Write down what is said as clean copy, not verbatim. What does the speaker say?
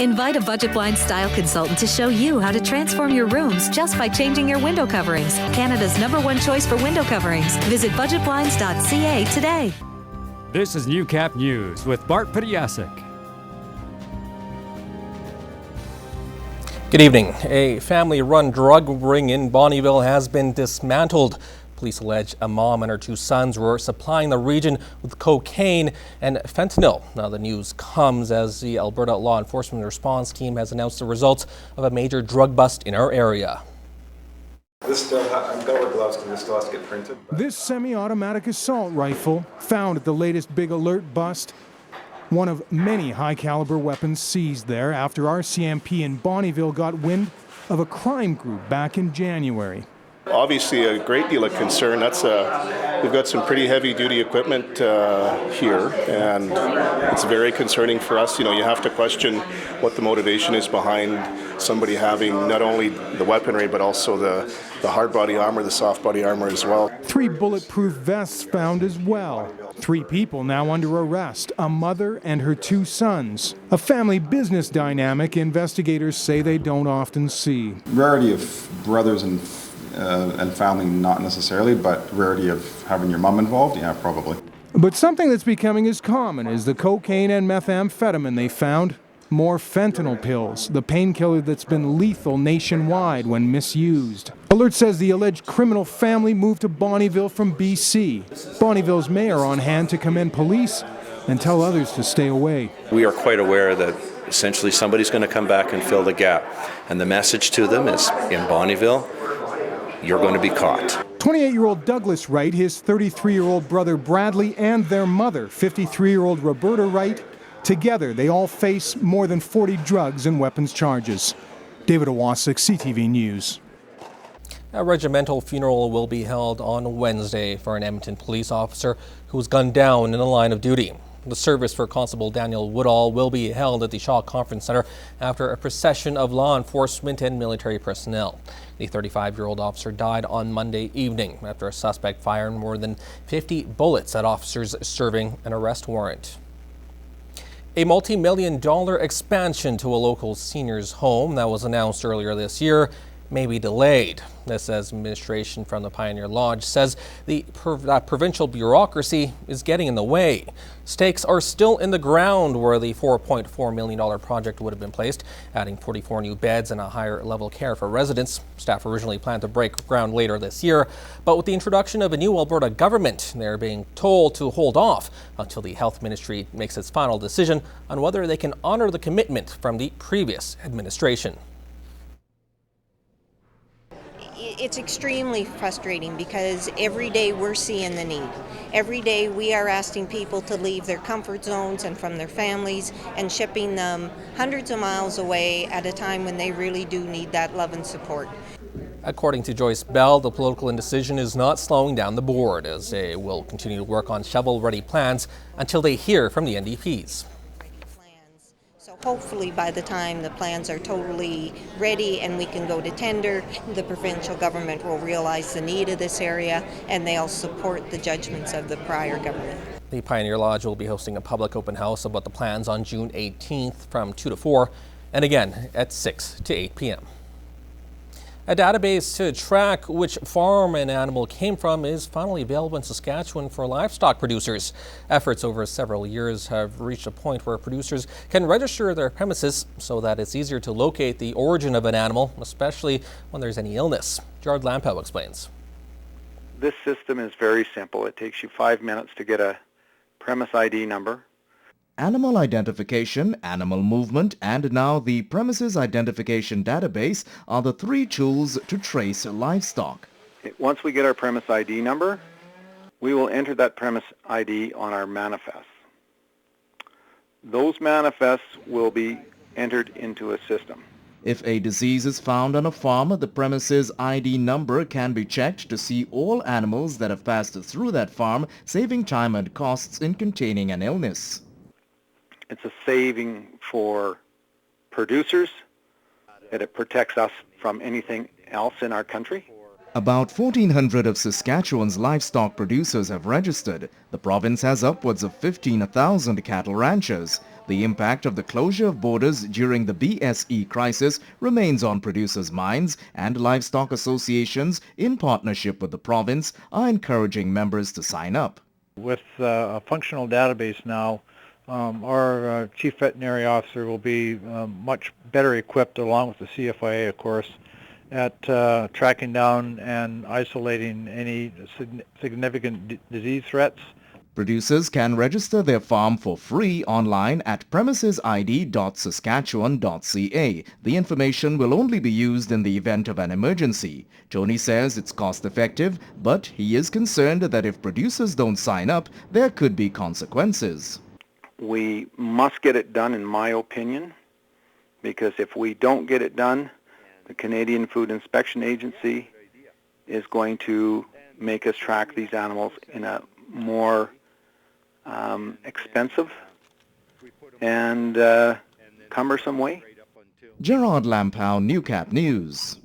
Invite a Budget Blinds style consultant to show you how to transform your rooms just by changing your window coverings. Canada's #1 choice for window coverings. Visit budgetblinds.ca today. This is Newcap News with Bart Pediasic. Good evening. A family-run drug ring in Bonnyville has been dismantled. Police allege a mom and her 2 sons were supplying the region with cocaine and fentanyl. Now, the news comes as the Alberta Law Enforcement Response Team has announced the results of a major drug bust in our area. This still, I've got to wear gloves because this still has to get printed. This semi-automatic assault rifle, found at the latest Big Alert bust, one of many high-caliber weapons seized there after RCMP in Bonnyville got wind of a crime group back in January. Obviously a great deal of concern. We've got some pretty heavy-duty equipment here, and it's very concerning for us. You know, you have to question what the motivation is behind somebody having not only the weaponry but also the hard body armor, the soft body armor as well. 3 bulletproof vests found as well. 3 people now under arrest, a mother and her 2 sons. A family business dynamic investigators say they don't often see. Rarity of brothers and family, not necessarily, but rarity of having your mom involved, yeah, probably. But something that's becoming as common is the cocaine and methamphetamine they found. More fentanyl pills, the painkiller that's been lethal nationwide when misused. Alert says the alleged criminal family moved to Bonnyville from BC. Bonnyville's mayor on hand to commend police and tell others to stay away. We are quite aware that essentially somebody's going to come back and fill the gap. And the message to them is, in Bonnyville, you're going to be caught. 28-year-old Douglas Wright, his 33-year-old brother Bradley, and their mother, 53-year-old Roberta Wright, together they all face more than 40 drugs and weapons charges. David Owasik, CTV News. A regimental funeral will be held on Wednesday for an Edmonton police officer who was gunned down in the line of duty. The service for Constable Daniel Woodall will be held at the Shaw Conference Centre after a procession of law enforcement and military personnel. The 35-year-old officer died on Monday evening after a suspect fired more than 50 bullets at officers serving an arrest warrant. A multi-million-dollar expansion to a local seniors' home that was announced earlier this year may be delayed. This as administration from the Pioneer Lodge says the provincial bureaucracy is getting in the way. Stakes are still in the ground where the $4.4 million project would have been placed, adding 44 new beds and a higher level care for residents. Staff originally planned to break ground later this year, but with the introduction of a new Alberta government, they're being told to hold off until the Health Ministry makes its final decision on whether they can honor the commitment from the previous administration. It's extremely frustrating because every day we're seeing the need. Every day we are asking people to leave their comfort zones and from their families and shipping them hundreds of miles away at a time when they really do need that love and support. According to Joyce Bell, the political indecision is not slowing down the board as they will continue to work on shovel-ready plans until they hear from the NDPs. So hopefully by the time the plans are totally ready and we can go to tender, the provincial government will realize the need of this area and they'll support the judgments of the prior government. The Pioneer Lodge will be hosting a public open house about the plans on June 18th from 2 to 4 and again at 6 to 8 p.m. A database to track which farm an animal came from is finally available in Saskatchewan for livestock producers. Efforts over several years have reached a point where producers can register their premises so that it's easier to locate the origin of an animal, especially when there's any illness. Gerard Lampeau explains. This system is very simple. It takes you 5 minutes to get a premise ID number. Animal identification, animal movement, and now the premises identification database are the 3 tools to trace livestock. Once we get our premise ID number, we will enter that premise ID on our manifests. Those manifests will be entered into a system. If a disease is found on a farm, the premises ID number can be checked to see all animals that have passed through that farm, saving time and costs in containing an illness. It's a saving for producers, and it protects us from anything else in our country. About 1,400 of Saskatchewan's livestock producers have registered. The province has upwards of 15,000 cattle ranchers. The impact of the closure of borders during the BSE crisis remains on producers' minds, and livestock associations, in partnership with the province, are encouraging members to sign up. With a functional database now, our Chief Veterinary Officer will be much better equipped, along with the CFIA, of course, at tracking down and isolating any significant disease threats. Producers can register their farm for free online at premisesid.saskatchewan.ca. The information will only be used in the event of an emergency. Tony says it's cost-effective, but he is concerned that if producers don't sign up, there could be consequences. We must get it done, in my opinion, because if we don't get it done, the Canadian Food Inspection Agency is going to make us track these animals in a more expensive and cumbersome way. Gerard Lampow, Newcap News.